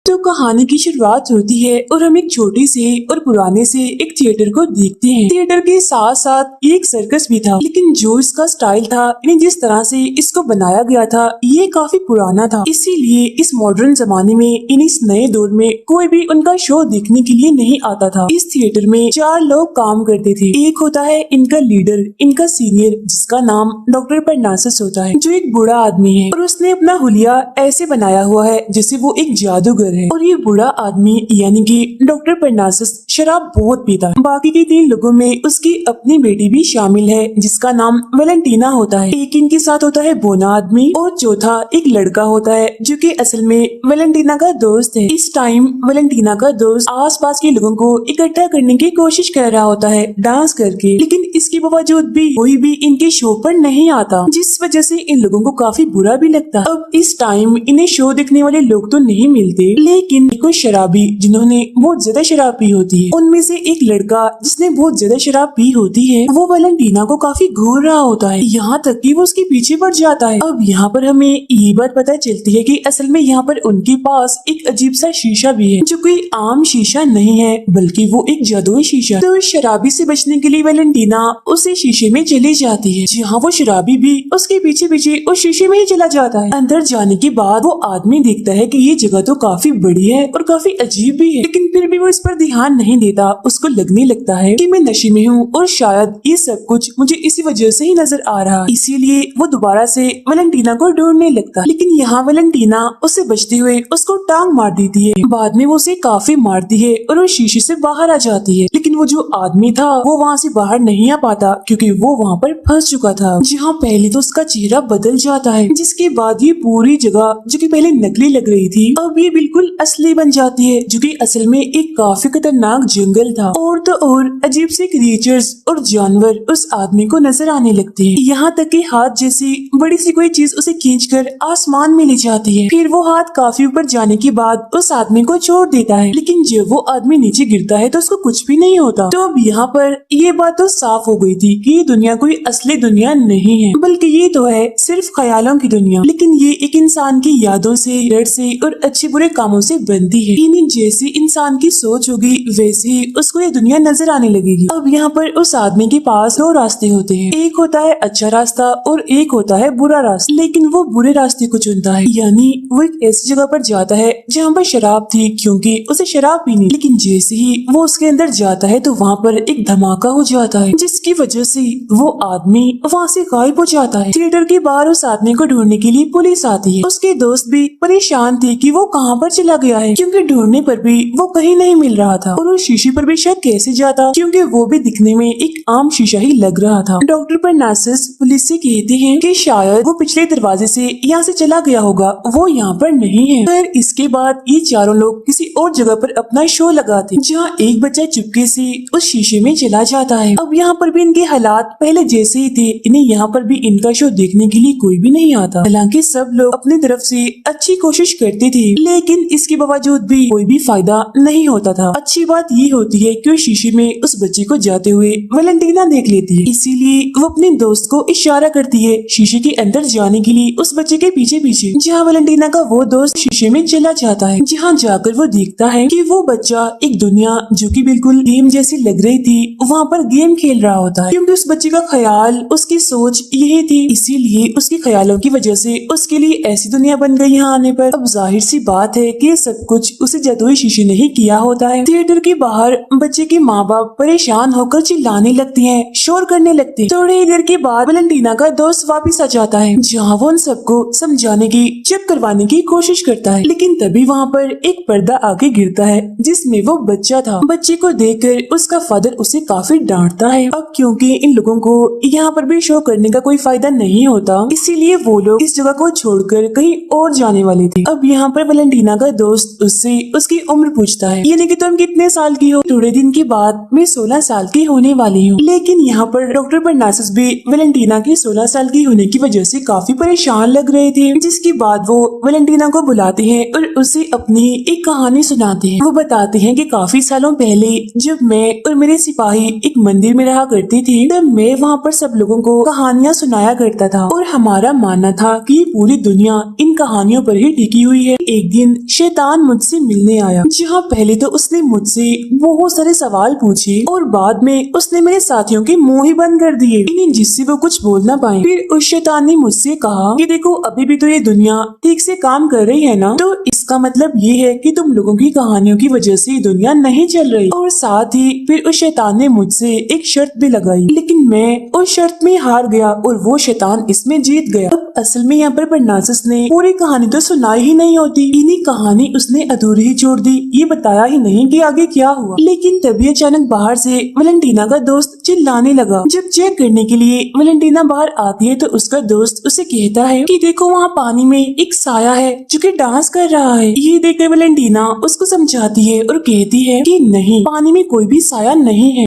तो कहानी की शुरुआत होती है और हम एक छोटे से और पुराने से एक थिएटर को देखते हैं। थिएटर के साथ साथ एक सर्कस भी था, लेकिन जो इसका स्टाइल था, यानी जिस तरह से इसको बनाया गया था, ये काफी पुराना था। इसीलिए इस मॉडर्न जमाने में इस नए दौर में कोई भी उनका शो देखने के लिए नहीं आता था। इस थिएटर में 4 लोग काम करते थे। एक होता है इनका लीडर, इनका सीनियर, जिसका नाम डॉक्टर परनासस होता है, जो एक बूढ़ा आदमी है और उसने अपना हुलिया ऐसे बनाया हुआ है जैसे वो एक जादूगर है। और ये बूढ़ा आदमी यानी कि डॉक्टर परनासस शराब बहुत पीता है। बाकी के 3 लोगों में उसकी अपनी बेटी भी शामिल है, जिसका नाम वेलेंटीना होता है। एक इनके साथ होता है बोना आदमी और चौथा एक लड़का होता है जो कि असल में वेलेंटीना का दोस्त है। इस टाइम वेलेंटीना का दोस्त आसपास के लोगों को इकट्ठा करने की कोशिश कर रहा होता है डांस करके, लेकिन इसके बावजूद भी कोई भी इनके शो पर नहीं आता, जिस वजह से इन लोगों को काफी बुरा भी लगता है। अब इस टाइम इन्हें शो देखने वाले लोग तो नहीं मिलते, लेकिन कुछ शराबी जिन्होंने बहुत ज्यादा शराब पी होती है, उनमें से एक लड़का जिसने बहुत ज्यादा शराब पी होती है, वो वेलेंटीना को काफी घूर रहा होता है, यहाँ तक कि वो उसके पीछे पड़ जाता है। अब यहाँ पर हमें ये बात पता चलती है कि असल में यहाँ पर उनके पास एक अजीब सा शीशा भी है, जो कोई आम शीशा नहीं है, बल्कि वो एक जादुई शीशा। तो उस शराबी से बचने के लिए वेलेंटीना उसी शीशे में चली जाती है, जहाँ वो शराबी भी उसके पीछे पीछे उस शीशे में ही चला जाता है। अंदर जाने के बाद वो आदमी देखता है कि ये जगह तो काफी बड़ी है और काफी अजीब भी है, लेकिन फिर भी वो इस पर ध्यान नहीं देता। उसको लगने लगता है कि मैं नशे में हूँ और शायद ये सब कुछ मुझे इसी वजह से ही नजर आ रहा है। इसीलिए वो दोबारा से वेलेंटीना को ढूंढने लगता है, लेकिन यहाँ वेलेंटीना उससे बचते हुए उसको टांग मार देती है। बाद में वो उसे काफी मारती है और वो शीशे से बाहर आ जाती है, लेकिन वो जो आदमी था वो वहाँ से बाहर नहीं आ पाता क्योंकि वो वहाँ पर फंस चुका था। जहाँ पहले तो उसका चेहरा बदल जाता है, जिसके बाद ये पूरी जगह जो कि पहले नकली लग रही थी, अब ये बिल्कुल असली बन जाती है, जो कि असल में एक काफी खतरनाक जंगल था। और तो और अजीब से क्रिएचर्स और जानवर उस आदमी को नजर आने लगते हैं, यहाँ तक कि हाथ जैसी बड़ी सी कोई चीज उसे खींचकर आसमान में ले जाती है। फिर वो हाथ काफी ऊपर जाने के बाद उस आदमी को छोड़ देता है, लेकिन जब वो आदमी नीचे गिरता है तो उसको कुछ भी नहीं होता। तो अब यहाँ पर ये बात तो साफ हो गई थी कि ये दुनिया कोई असली दुनिया नहीं है, बल्कि ये तो है सिर्फ ख्यालों की दुनिया। लेकिन ये एक इंसान की यादों से, डर से और अच्छे बुरे कामों से बनती है। इन्हीं जैसी इंसान की सोच होगी वैसे ही उसको ये दुनिया नजर आने लगेगी। अब यहाँ पर उस आदमी के पास 2 रास्ते होते हैं, एक होता है अच्छा रास्ता और एक होता है बुरा रास्ता, लेकिन वो बुरे रास्ते को चुनता है। यानी वो एक ऐसी जगह पर जाता है जहाँ पर शराब थी, क्योंकि उसे शराब पीनी, लेकिन जैसे ही वो उसके अंदर जाता है तो वहाँ पर एक धमाका हो जाता है, जिसकी वजह से वो आदमी वहाँ से गायब हो जाता है। थिएटर के बाहर उस आदमी को ढूंढने के लिए पुलिस आती है। उसके दोस्त भी परेशान थे कि वो कहाँ पर चला गया है, क्योंकि ढूंढने पर भी वो कहीं नहीं मिल रहा था। और उस शीशे पर भी शायद कैसे जाता, क्योंकि वो भी दिखने में एक आम शीशा ही लग रहा था। डॉक्टर परनासस पुलिस से कहते हैं कि शायद वो पिछले दरवाजे से यहाँ से चला गया होगा, वो यहाँ पर नहीं है। फिर इसके बाद ये चारों लोग किसी और जगह पर अपना शो लगाते, जहाँ एक बच्चा चुपके से उस शीशे में चला जाता है। अब यहाँ पर भी इनके हालात पहले जैसे ही थे, इन्हें यहाँ पर भी इनका शो देखने के लिए कोई भी नहीं आता। हालांकि सब लोग अपनी तरफ से अच्छी कोशिश करते थे, लेकिन इसके बावजूद भी कोई भी फायदा नहीं होता था। अच्छी बात ये होती है कि शीशे में उस बच्चे को जाते हुए वेलेंटीना देख लेती है, इसीलिए वो अपने दोस्त को इशारा करती है शीशे के अंदर जाने के लिए उस बच्चे के पीछे पीछे, जहाँ वेलेंटीना का वो दोस्त शीशे में चला जाता है। जहाँ जाकर वो देखता है कि वो बच्चा एक दुनिया जो कि बिल्कुल गेम जैसी लग रही थी, वहाँ पर गेम खेल रहा होता है, क्योंकि उस बच्चे का ख्याल, उसकी सोच यही थी, इसीलिए उसके ख्यालों की वजह से उसके लिए ऐसी दुनिया बन गई यहाँ आने पर। अब जाहिर सी बात है कि सब कुछ उसे जादुई शीशे ने ही किया होता है। थिएटर के बाहर बच्चे के माँ बाप परेशान होकर चिल्लाने लगते हैं, शोर करने लगते हैं। थोड़ी देर के बाद वेलेंटीना का दोस्त वापस आ जाता है, जहाँ वो उन सबको समझाने की, चुप करवाने की कोशिश करता है, लेकिन तभी वहाँ पर एक पर्दा आगे गिरता है जिसमें वो बच्चा था। बच्चे को देखकर उसका फादर उसे काफी डांटता है। अब क्योंकि इन लोगों को यहाँ पर भी शो करने का कोई फायदा नहीं होता, इसीलिए वो लोग इस जगह को छोड़कर कहीं और जाने वाले थे। अब यहाँ पर वेलेंटीना का दोस्त उससे उसकी उम्र पूछता है, यानी कि तुम कितने साल की हो? थोड़े दिन के बाद मैं 16 साल की होने वाली हूँ। लेकिन यहाँ पर डॉक्टर परनासस भी वेलेंटीना की 16 साल की होने की वजह से काफी परेशान लग रहे थे, जिसके बाद वो वेलेंटीना को बुलाते हैं और उसे अपनी एक कहानी सुनाते हैं। वो बताते हैं कि काफी सालों पहले जब मैं और मेरे सिपाही एक मंदिर में रहा करते थे, तब मैं वहाँ पर सब लोगों को कहानियाँ सुनाया करता था और हमारा मानना था कि पूरी दुनिया इन कहानियों पर ही टिकी हुई है। एक दिन शैतान मुझसे मिलने आया, जहाँ पहले तो उसने मुझसे बहुत सारे सवाल पूछे और बाद में उसने मेरे साथियों के मुंह ही बंद कर दिए, इन्हें जिससे वो कुछ बोल ना पाए। फिर उस शैतान ने मुझसे कहा कि देखो अभी भी तो ये दुनिया ठीक से काम कर रही है ना, तो इसका मतलब ये है कि तुम लोगों की कहानियों की वजह से ये दुनिया नहीं चल रही। और साथ ही फिर उस शैतान ने मुझसे एक शर्त भी लगाई, लेकिन मैं उस शर्त में हार गया और वो शैतान इसमें जीत गया। अब असल में यहाँ पर परनासस ने पूरी कहानी तो सुनाई ही नहीं होती, इन्हीं कहानी उसने अधूरी ही छोड़ दी, ये बताया ही नहीं कि आगे क्या हुआ। लेकिन तभी अचानक बाहर से वैलेंटीना का दोस्त चिल्लाने लगा। जब चेक करने के लिए वैलेंटीना बाहर आती है तो उसका दोस्त उसे कहता है कि देखो वहाँ पानी में एक साया है जो कि डांस कर रहा है। ये देखकर वैलेंटीना उसको समझाती है और कहती है कि नहीं, पानी में कोई भी साया नहीं है,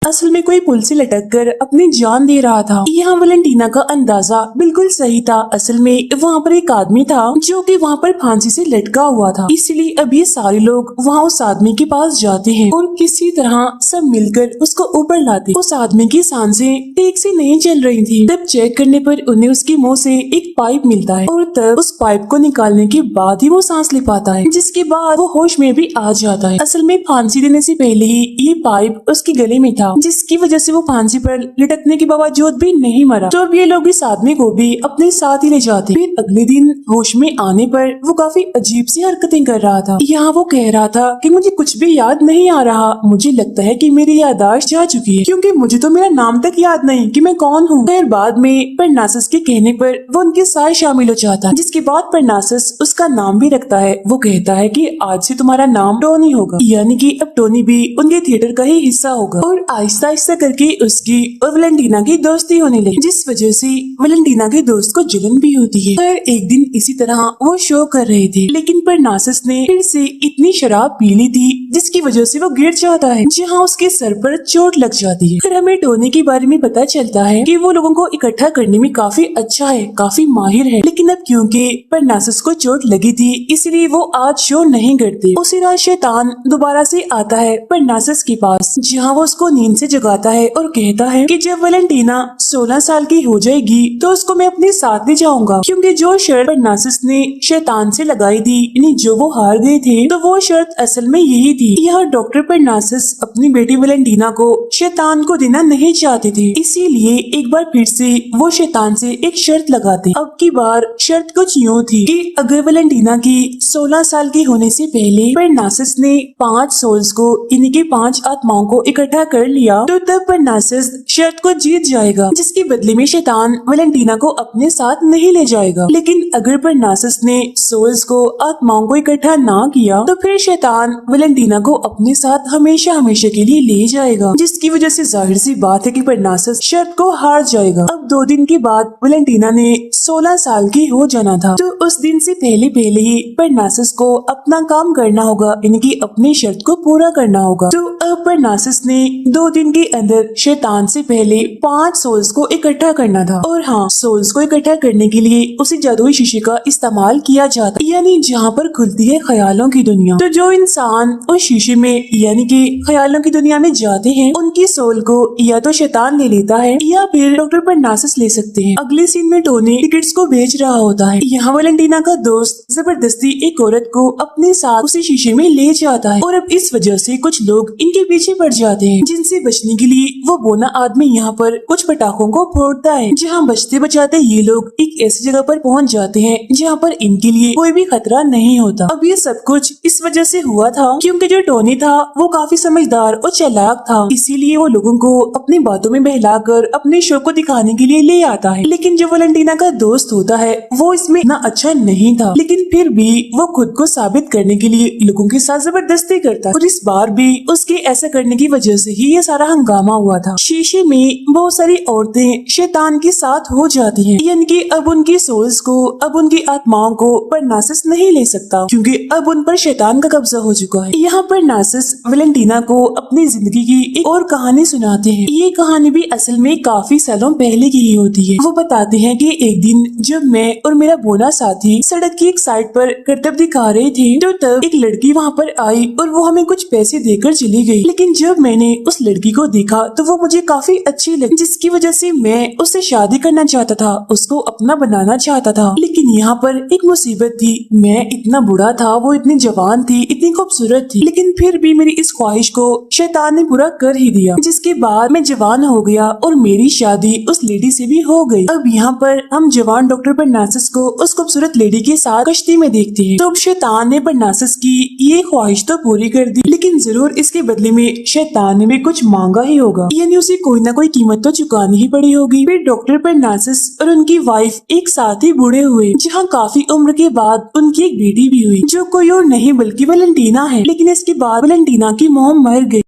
असल में कोई पुल से लटक कर अपनी जान दे रहा था। यहाँ वैलेंटीना का अंदाजा बिल्कुल सही था। असल में वहाँ पर एक आदमी था जो कि वहाँ पर फांसी से लटका हुआ था, इसलिए अब ये सारे लोग वहाँ उस आदमी के पास जाते हैं और किसी तरह सब मिलकर उसको ऊपर लाते। उस आदमी की सांसें ठीक से नहीं चल रही थी। तब चेक करने पर उन्हें उसके मुंह से एक पाइप मिलता है और तब उस पाइप को निकालने के बाद ही वो सांस ले पाता है, जिसके बाद वो होश में भी आ जाता है। असल में फांसी देने से पहले ही ये पाइप उसके गले में था, जिसकी वजह से वो फांसी पर लटकने के बावजूद भी नहीं मरा। तो अब ये लोग इस आदमी को भी अपने साथ ही ले जाते। फिर अगले दिन होश में आने पर वो काफी अजीब सी हरकतें कर रहा था। यहाँ वो कह रहा था कि मुझे कुछ भी याद नहीं आ रहा, मुझे लगता है कि मेरी याददाश्त जा चुकी है, क्योंकि मुझे तो मेरा नाम तक याद नहीं कि मैं कौन हूँ। फिर बाद में परनासस के कहने पर वो उनके साथ शामिल हो जाता है, जिसके बाद परनासस उसका नाम भी रखता है। वो कहता है कि आज से तुम्हारा नाम टोनी होगा, यानी कि अब टोनी भी उनके थिएटर का ही हिस्सा होगा। और आहिस्ता आहिस्ता करके उसकी और वैलेंटीना की दोस्ती होने लगी, जिस वजह से वैलेंटीना के दोस्त को जलन भी होती है। पर एक दिन इसी तरह वो शो कर रहे थे, लेकिन परनासस ने फिर से इतनी शराब पी ली थी जिसकी वजह से वो गिर जाता है, जहाँ उसके सर पर चोट लग जाती है। फिर हमें टोनी के बारे में पता चलता है कि वो लोगों को इकट्ठा करने में काफी अच्छा है, काफी माहिर है। लेकिन अब क्योंकि परनासस को चोट लगी थी इसलिए वो आज शो नहीं करते। उसी रात शैतान दोबारा से आता है परनासस के पास, जहाँ वो उसको नींद से जगाता है और कहता है कि जब वैलेंटीना 16 साल की हो जाएगी तो उसको मैं अपने साथ ले जाऊंगा, क्योंकि जो शर्त परनासस ने शैतान से लगाई थी, यानी जो वो हार गए थे, तो वो शर्त असल में यही थी। यह डॉक्टर परनासस अपनी बेटी वैलेंटीना को शैतान को देना नहीं चाहते थे, इसीलिए एक बार फिर से वो शैतान से एक शर्त लगाते। अब की बार शर्त कुछ यूँ थी कि अगर वैलेंटीना की 16 साल की होने से पहले परनासस ने 5 सोल्स को, यानी कि 5 आत्माओं को इकट्ठा कर लिया, तो तब परनासस शर्त को जीत जाएगा, जिसके बदले में शैतान वैलेंटीना को अपने साथ नहीं ले जाएगा। लेकिन अगर परनासस ने सोल्स को, आत्माओं को इकट्ठा ना किया, तो फिर शैतान वैलेंटीना को अपने साथ हमेशा हमेशा के लिए ले जाएगा, जिसकी वजह से जाहिर सी बात है कि परनासस शर्त को हार जाएगा। अब 2 दिन के बाद वैलेंटीना ने 16 साल की हो जाना था, तो उस दिन से पहले पहले ही परनासस को अपना काम करना होगा, यानी कि अपनी शर्त को पूरा करना होगा। तो अब परनासस ने 2 दिन के अंदर शैतान से पहले 5 सोल्स को इकट्ठा करना था। और हाँ, सोल्स को इकट्ठा करने के लिए उसी जादुई शीशे का इस्तेमाल किया जाता है, यानी जहाँ पर खुलती है ख्यालों की दुनिया। तो जो इंसान उस शीशे में, यानी कि ख्यालों की दुनिया में जाते हैं, उनकी सोल को या तो शैतान ले लेता है या फिर डॉक्टर परनासस ले सकते हैं। अगले सीन में टोनी टिकट्स को बेच रहा होता है। यहाँ वैलेंटीना का दोस्त जबरदस्ती एक औरत को अपने साथ उसी शीशे में ले जाता है, और अब इस वजह से कुछ लोग इनके पीछे पड़ जाते हैं, जिनसे बचने के लिए वो बोना आदमी यहाँ पर कुछ पटाखों को फोड़ता है। जहाँ बचते बचाते ये लोग एक ऐसी जगह पर पहुँच जाते हैं जहाँ पर इनके लिए कोई भी खतरा नहीं होता। अब ये सब कुछ इस वजह से हुआ था क्योंकि जो टोनी था वो काफी समझदार और चालाक था, इसीलिए वो लोगों को अपनी बातों में बहलाकर अपने शो को दिखाने के लिए ले आता है। लेकिन जो वैलेंटीना का दोस्त होता है वो इसमें इतना अच्छा नहीं था, लेकिन फिर भी वो खुद को साबित करने के लिए लोगों के साथ जबरदस्ती करता है, और इस बार भी उसके ऐसा करने की वजह से ही ये सारा हंगामा हुआ था। शीशे में बहुत सारी औरतें शैतान के साथ हो जाती हैं, यानी कि अब उनकी सोल्स को, अब उनकी आत्माओं को परनासस नहीं ले सकता, क्योंकि अब उन पर शैतान का कब्जा हो चुका है। यहाँ यहाँ पर नार्सिस वैलेंटीना को अपनी जिंदगी की एक और कहानी सुनाते हैं। ये कहानी भी असल में काफी सालों पहले की ही होती है। वो बताते हैं कि एक दिन जब मैं और मेरा बोना साथी सड़क की एक साइड पर करतब दिखा रहे थे तो तब एक लड़की वहाँ पर आई और वो हमें कुछ पैसे देकर चली गई। लेकिन जब मैंने उस लड़की को देखा तो वो मुझे काफी अच्छी लगी, जिसकी वजह से मैं उससे शादी करना चाहता था, उसको अपना बनाना चाहता था। लेकिन यहाँ पर एक मुसीबत थी, मैं इतना बुरा था, वो इतनी जवान थी, इतनी खूबसूरत थी, लेकिन फिर भी मेरी इस ख्वाहिश को शैतान ने पूरा कर ही दिया। जिसके बाद मैं जवान हो गया और मेरी शादी उस लेडी से भी हो गई। अब यहाँ पर हम जवान डॉक्टर परनासिस को उस खूबसूरत लेडी के साथ कश्ती में देखते हैं। तो अब शैतान ने परनासिस की ये ख्वाहिश तो पूरी कर दी, लेकिन जरूर इसके बदले में शैतान ने भी कुछ मांगा ही होगा, यानी उसे कोई ना कोई कीमत तो चुकानी ही पड़ी होगी। फिर डॉक्टर परनासिस और उनकी वाइफ एक साथ ही बूढ़े हुए, जहाँ काफी उम्र के बाद उनकी एक बेटी भी हुई, जो कोई और नहीं बल्कि वैलेंटीना है। लेकिन इसके बाद वैलेंटीना की मॉम मर गई।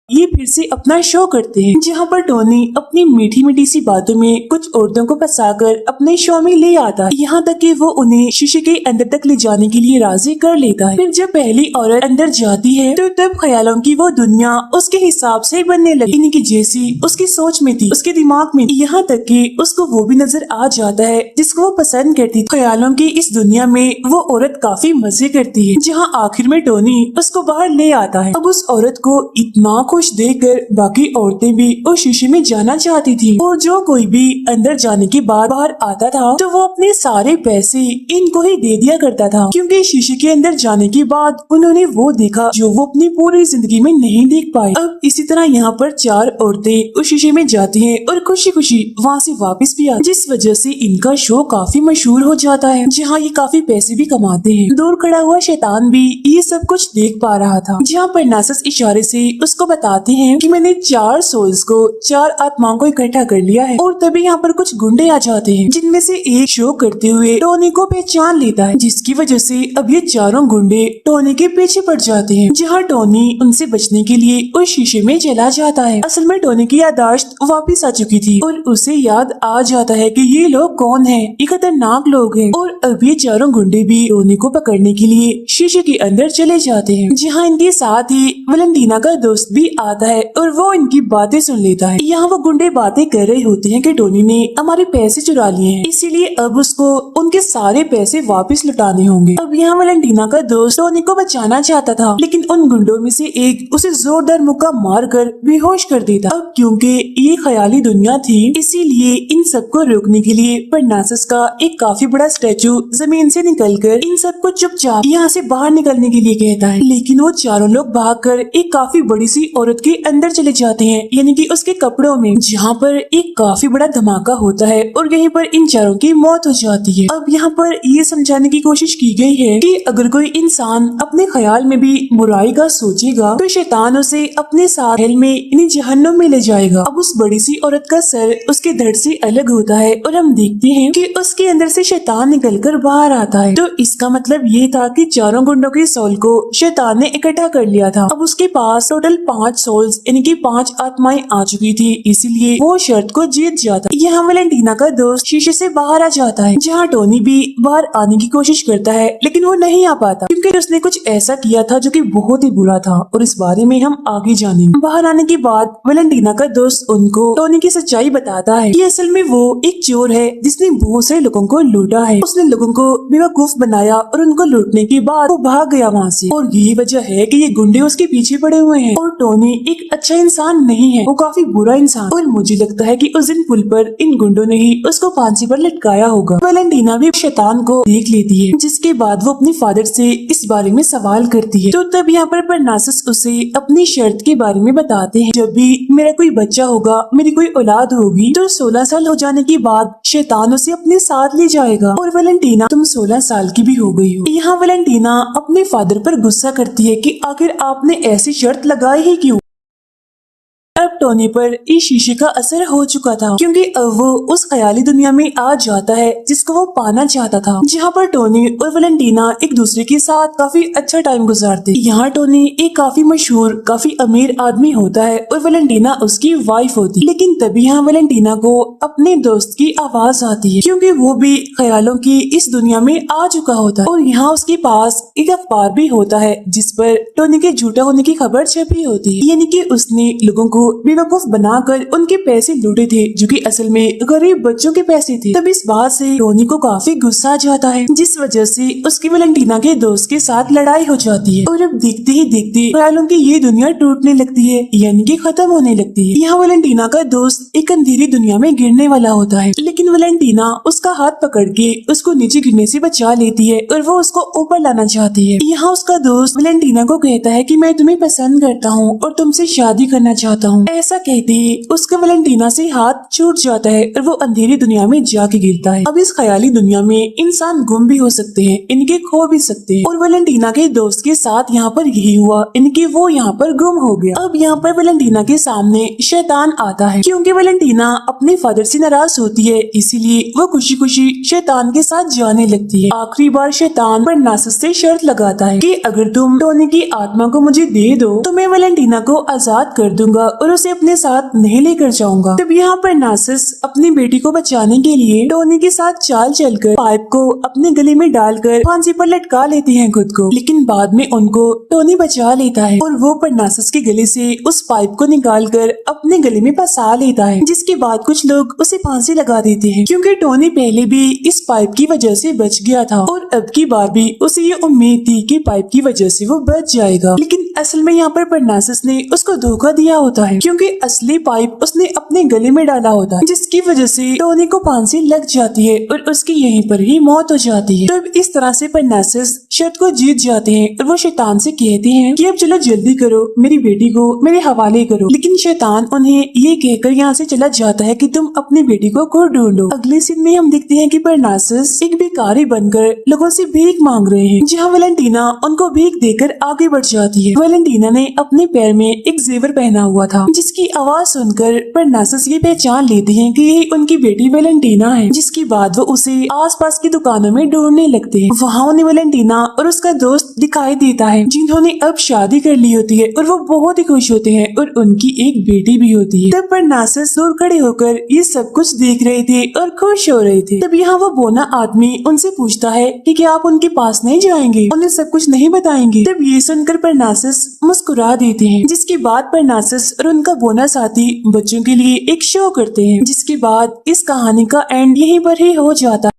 ये फिर से अपना शो करते हैं, जहाँ पर टोनी अपनी मीठी मीठी सी बातों में कुछ औरतों को फंसाकर अपने शो में ले आता है, यहाँ तक कि वो उन्हें शीशे के अंदर तक ले जाने के लिए राजी कर लेता है। फिर जब पहली औरत अंदर जाती है तो तब ख्यालों की वो दुनिया उसके हिसाब से बनने लगी, इनकी जैसी उसकी सोच में थी, उसके दिमाग में, यहाँ तक कि उसको वो भी नजर आ जाता है जिसको वो पसंद करती। ख्यालों की इस दुनिया में वो औरत काफी मजे करती है, जहाँ आखिर में टोनी उसको बाहर ले आता है। अब उस औरत को इतना खुश देखकर बाकी औरतें भी उस शीशे में जाना चाहती थी, और जो कोई भी अंदर जाने के बाद बाहर आता था तो वो अपने सारे पैसे इनको ही दे दिया करता था, क्योंकि शीशे के अंदर जाने के बाद उन्होंने वो देखा जो वो अपनी पूरी जिंदगी में नहीं देख पाए। अब इसी तरह यहाँ पर 4 औरतें उस शीशे में जाती हैं और खुशी खुशी वहाँ से वापस भी आती, जिस वजह से इनका शो काफी मशहूर हो जाता है, जहाँ ये काफी पैसे भी कमाते हैं। दूर खड़ा हुआ शैतान भी ये सब कुछ देख पा रहा था, जहाँ पर नार्सिस इशारे से उसको बताते हैं कि मैंने 4 सोल्स को, 4 आत्माओं को इकट्ठा कर लिया है। और तभी यहाँ पर कुछ गुंडे आ जाते हैं, जिनमें से एक शो करते हुए टोनी को पहचान लेता है, जिसकी वजह से अब ये चारों गुंडे टोनी के पीछे पड़ जाते हैं, जहाँ टोनी उनसे बचने के लिए उस शीशे में चला जाता है। असल में टोनी की याददाश्त वापिस आ चुकी थी और उसे याद आ जाता है कि ये लोग कौन है, ये खतरनाक लोग हैं। और अब ये चारों गुंडे भी टोनी को पकड़ने के लिए शीशे के अंदर चले जाते हैं, जहाँ इनके साथ ही वैलेंटीना का दोस्त भी आता है और वो इनकी बातें सुन लेता है। यहाँ वो गुंडे बातें कर रहे होते हैं कि टोनी ने हमारे पैसे चुरा लिए हैं, इसीलिए अब उसको उनके सारे पैसे वापस लौटाने होंगे। अब यहाँ वैलेंटीना का दोस्त टोनी को बचाना चाहता था, लेकिन उन गुंडों में से एक उसे जोरदार मुक्का मारकर बेहोश कर देता। अब क्योंकि ये ख्याली दुनिया थी, इसीलिए इन सबको रोकने के लिए परनासिस का एक काफी बड़ा स्टैचू जमीन से निकलकर इन सबको चुपचाप यहाँ से बाहर निकलने के लिए कहता है। लेकिन वो चारों लोग भागकर एक काफी बड़ी सी औरत के अंदर चले जाते हैं, यानी कि उसके कपड़ों में, जहाँ पर एक काफी बड़ा धमाका होता है और यहीं पर इन चारों की मौत हो जाती है। अब यहाँ पर ये समझाने की कोशिश की गई है कि अगर कोई इंसान अपने ख्याल में भी बुराई का सोचेगा तो शैतान उसे अपने साथ हेल में यानी जहन्नुम में ले जाएगा। अब उस बड़ी सी औरत का सर उसके धड़ से अलग होता है और हम देखते हैं कि उसके अंदर से शैतान निकलकर बाहर आता है। तो इसका मतलब ये था कि चारों गुंडों के सोल को शैतान ने इकट्ठा कर लिया था। अब उसके पास टोटल 5 सोल्स यानी कि 5 आत्माएं आ चुकी थी, इसीलिए वो शर्त को जीत जाता है। यहाँ वैलेंटीना का दोस्त शीशे से बाहर आ जाता है, जहाँ टोनी भी बाहर आने की कोशिश करता है, लेकिन वो नहीं आ पाता क्योंकि उसने कुछ ऐसा किया था जो कि बहुत ही बुरा था, और इस बारे में हम आगे जानेंगे। बाहर आने के बाद वैलेंटीना का दोस्त उनको टोनी की सच्चाई बताता है कि असल में वो एक चोर है जिसने बहुत से लोगों को लूटा है। उसने लोगों को बेवकूफ बनाया और उनको लूटने के बाद वो भाग गया वहाँ से, और यही वजह है कि ये गुंडे उसके पीछे पड़े हुए हैं। और टोनी एक अच्छा इंसान नहीं है, वो काफी बुरा इंसान, और मुझे लगता है कि उस दिन पुल पर इन गुंडों ने ही उसको फांसी पर लटकाया होगा। वैलेंटीना भी शैतान को देख लेती है, जिसके बाद वो अपने फादर से इस बारे में सवाल करती है। तो तब यहाँ पर परनासिस उसे अपनी शर्त के बारे में बताते हैं, जब भी मेरा कोई बच्चा होगा, मेरी कोई औलाद होगी, तो 16 साल हो जाने के बाद शैतान उसे अपने साथ ले जाएगा। और वैलेंटीना, तुम 16 साल की भी हो गई हो। यहाँ वैलेंटीना अपने फादर पर गुस्सा करती है कि आखिर आपने ऐसी शर्त लगाई ही क्यों। अब टोनी पर इस शीशे का असर हो चुका था, क्योंकि अब वो उस ख्याली दुनिया में आ जाता है जिसको वो पाना चाहता था, जहाँ पर टोनी और वैलेंटीना एक दूसरे के साथ काफी अच्छा टाइम गुजारते। यहाँ टोनी एक काफी मशहूर, काफी अमीर आदमी होता है और वैलेंटीना उसकी वाइफ होती। लेकिन तभी यहाँ वैलेंटीना को अपने दोस्त की आवाज आती है, क्योंकि वो भी ख्यालों की इस दुनिया में आ चुका होता है। और यहाँ उसके पास एक अखबार भी होता है जिस पर टोनी के झूठा होने की खबर छपी होती है, यानी कि उसने लोगों को बेवकूफ बनाकर उनके पैसे लूटे थे, जो कि असल में गरीब बच्चों के पैसे थे। तब इस बात से टोनी को काफी गुस्सा आ जाता है, जिस वजह से उसकी वैलेंटीना के दोस्त के साथ लड़ाई हो जाती है। और अब देखते ही देखते ख्यालों की ये दुनिया टूटने लगती है, यानी कि खत्म होने लगती है। यहाँ वैलेंटीना का दोस्त एक अंधेरी दुनिया में गिरने वाला होता है, लेकिन वैलेंटीना उसका हाथ पकड़ के उसको नीचे गिरने से बचा लेती है और वो उसको ऊपर लाना चाहती है। यहाँ उसका दोस्त वैलेंटीना को कहता है कि मैं तुम्हें पसंद करता हूँ और तुमसे शादी करना चाहता हूँ। ऐसा कहते ही उसका वैलेंटीना से हाथ छूट जाता है और वो अंधेरी दुनिया में जाके गिरता है। अब इस ख्याली दुनिया में इंसान गुम भी हो सकते हैं, इनके खो भी सकते हैं, और वैलेंटीना के दोस्त के साथ यहाँ पर यही हुआ, इनके वो यहाँ पर गुम हो गया। अब यहाँ पर वैलेंटीना के सामने शैतान आता है, क्योंकि वैलेंटीना अपने फादर से नाराज होती है, इसीलिए वो खुशी खुशी शैतान के साथ जाने लगती है। आखिरी बार शैतान परनासस से शर्त लगाता है कि अगर तुम टोनी की आत्मा को मुझे दे दो तो मैं वैलेंटीना को आजाद कर दूंगा और उसे अपने साथ नहीं लेकर जाऊंगा। तब यहाँ परनासस अपनी बेटी को बचाने के लिए टोनी के साथ चाल चलकर पाइप को अपने गले में डालकर फांसी पर लटका लेते हैं खुद को, लेकिन बाद में उनको टोनी बचा लेता है और वो परनासस के गले से उस पाइप को निकाल कर अपने गले में फंसा लेता है, जिसके बाद कुछ लोग उसे फांसी लगा देते हैं, क्योंकि टोनी पहले भी इस पाइप की वजह से बच गया था और अब की बार भी उसे ये उम्मीद थी कि पाइप की वजह से वो बच जाएगा। लेकिन असल में यहाँ पर परनासस ने उसको धोखा दिया होता है, क्योंकि असली पाइप उसने अपने गले में डाला होता है, जिसकी वजह से टोनी को फांसी लग जाती है और उसकी यहीं पर ही मौत हो जाती है। तो इस तरह से परनासस शर्त को जीत जाते हैं और वो शैतान से कहते हैं कि अब चलो जल्दी करो, मेरी बेटी को मेरे हवाले करो। लेकिन शैतान उन्हें ये कहकर यहाँ से चला जाता है कि तुम अपनी बेटी को खुद ढूंढो। अगले सीन में हम देखते हैं कि परनासस एक भिखारी बनकर लोगों से भीख मांग रहे हैं, जहाँ वैलेंटीना उनको भीख देकर आगे बढ़ जाती है। वैलेंटीना ने अपने पैर में एक जेवर पहना हुआ था, जिसकी आवाज सुनकर परनासस ये पहचान लेते हैं कि ये उनकी बेटी वैलेंटीना है, जिसके बाद वो उसे आसपास की दुकानों में ढूंढने लगते हैं। वहाँ उन्हें वैलेंटीना और उसका दोस्त दिखाई देता है, जिन्होंने अब शादी कर ली होती है और वो बहुत ही खुश होते हैं और उनकी एक बेटी भी होती है। तब परनासस दूर खड़े होकर ये सब कुछ देख रहे थे और खुश हो रहे थे। तब यहाँ वो बोना आदमी उनसे पूछता है कि क्या आप उनके पास नहीं जाएंगे, उन्हें सब कुछ नहीं बताएंगे। तब ये सुनकर परनासस मुस्कुरा देते हैं, जिसके बाद परनासस और उनका बोना साथी बच्चों के लिए एक शो करते हैं, जिसके बाद इस कहानी का एंड यहीं पर ही हो जाता है।